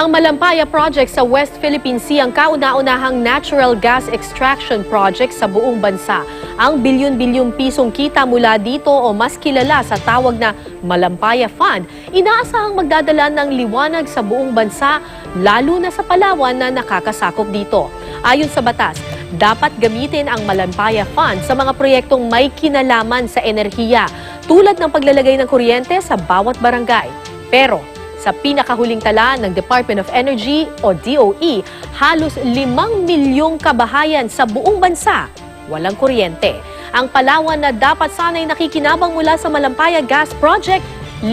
Ang Malampaya Project sa West Philippine Sea ang kauna-unahang natural gas extraction project sa buong bansa. Ang bilyon-bilyong pisong kita mula dito o mas kilala sa tawag na Malampaya Fund, inaasahang magdadala ng liwanag sa buong bansa, lalo na sa Palawan na nakakasakop dito. Ayon sa batas, dapat gamitin ang Malampaya Fund sa mga proyektong may kinalaman sa enerhiya, tulad ng paglalagay ng kuryente sa bawat barangay. Pero sa pinakahuling tala ng Department of Energy o DOE, halos 5 milyong kabahayan sa buong bansa walang kuryente. Ang Palawan na dapat sana'y nakikinabang mula sa Malampaya Gas Project, 5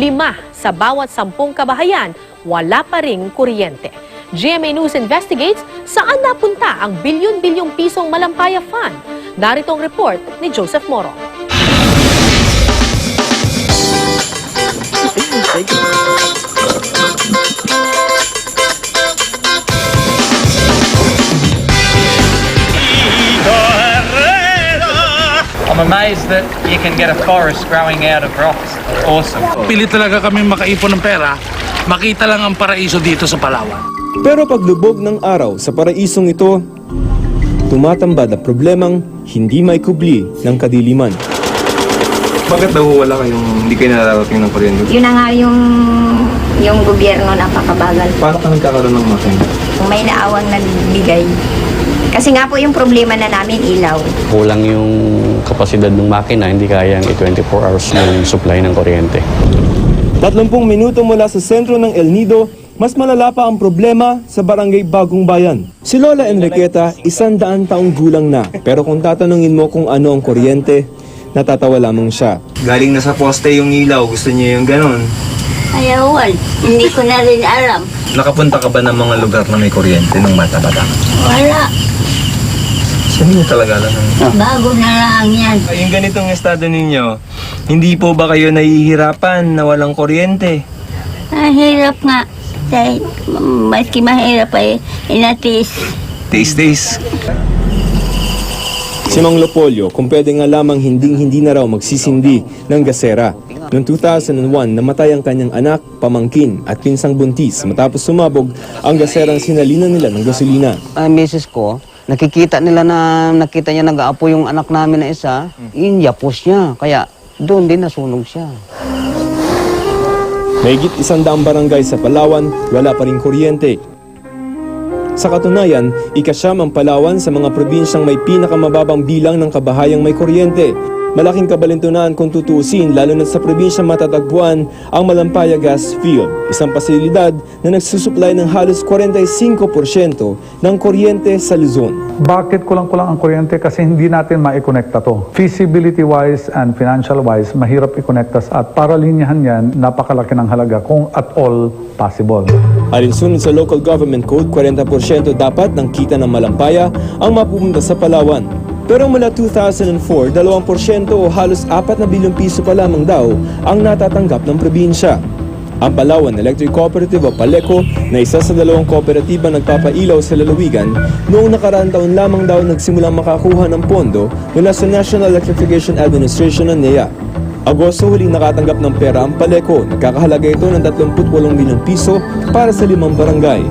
sa bawat 10 kabahayan wala pa ring kuryente. GMA News investigates saan napunta ang bilyon-bilyong pisong Malampaya Fund. Narito ang report ni Joseph Moro. I'm amazed that you can get a forest growing out of rocks. Awesome. Pilit talaga kami makaipon ng pera, makita lang ang paraiso dito sa Palawan. Pero paglubog ng araw sa paraisong ito, tumatambad ang problemang hindi may kubli ng kadiliman. Bakit daw wala kayong, hindi kayo nararating ng kuryente? Yun na nga yung gobyerno napakabagal. Paano ka nagkakaroon ng makina? Kung may naawang nagbigay. Kasi nga po yung problema na namin ilaw. Kulang yung kapasidad ng makina, hindi kayang 24 hours ng supply ng kuryente. 30 minuto mula sa sentro ng El Nido, mas malala pa ang problema sa barangay Bagong Bayan. Si Lola Enriqueta, 100 taong gulang na. Pero kung tatanungin mo kung ano ang kuryente, natatawa lamang siya. Galing na sa poste yung ilaw, gusto niyo yung ganon? Ayawan, hindi ko na rin alam. Nakapunta ka ba ng mga lugar na may kuryente nung bata-bata? Wala, Saan niyo talaga alam? bago na lang yan. Yung ganitong estado ninyo, hindi po ba kayo nahihirapan na walang kuryente? Mahirap nga. Dahil maski mahirap ay inatis. Taste. Si Mang Leopoldo, kung pwede nga lamang hindi na raw magsisindi ng gasera. Noong 2001, namatay ang kanyang anak, pamangkin at pinsang buntis matapos sumabog ang gaserang sinalinan nila ng gasolina. Misis ko, nakita niya nag-aapo yung anak namin na isa, inyapos niya. Kaya doon din nasunog siya. Mahigit 100 barangay sa Palawan, wala pa rin kuryente. Sa katunayan, ikasyam ang Palawan sa mga probinsyang may pinakamababang bilang ng kabahayang may kuryente. Malaking kabalintunan kung tutuusin, lalo na sa probinsyang matatagpuan ang Malampaya Gas Field, isang pasilidad na nagsusupply ng halos 45% ng kuryente sa Luzon. Bakit kulang-kulang ang kuryente? Kasi hindi natin ma-connecta to. Feasibility-wise and financial-wise, mahirap i-connecta at para linyahan yan, napakalaki ng halaga kung at all possible. Alinsunod sa Local Government Code, 40% dapat ng kita ng Malampaya ang mapupunta sa Palawan. Pero mula 2004, 2% o halos 4 na bilyong piso pa lamang daw ang natatanggap ng probinsya. Ang Palawan Electric Cooperative o PALECO na isa sa 2 kooperatiba nagpapailaw sa lalawigan, noong nakaraang taon lamang daw nagsimulang makakuha ng pondo mula sa National Electrification Administration ng NEA. Agosto huling nakatanggap ng pera ang PALECO, nagkakahalaga ito ng 38 milyong piso para sa 5 barangay.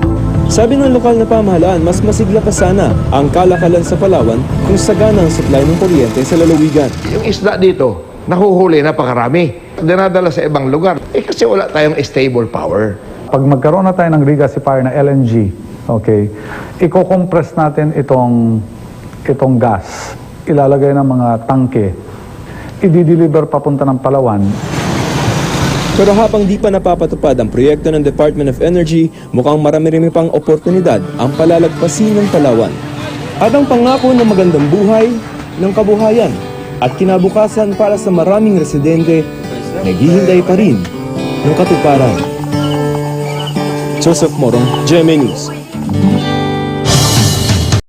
Sabi ng lokal na pamahalaan, mas masigla pa sana ang kalakalan sa Palawan kung sagana ang supply ng kuryente sa lalawigan. Yung isda dito, nahuhuli napakarami. Dinadala sa ibang lugar. Kasi wala tayong stable power. Pag magkaroon na tayo ng regasifier na LNG, okay, i-compress natin itong gas, ilalagay ng mga tangke, i-deliver papunta ng Palawan. Pero habang di pa napapatupad ang proyekto ng Department of Energy, mukhang marami-rami pang oportunidad ang palalagpasin ng Palawan. At ang pangako ng magandang buhay, ng kabuhayan at kinabukasan para sa maraming residente, naghihintay pa rin ng katuparan. Joseph Morong, GMA News.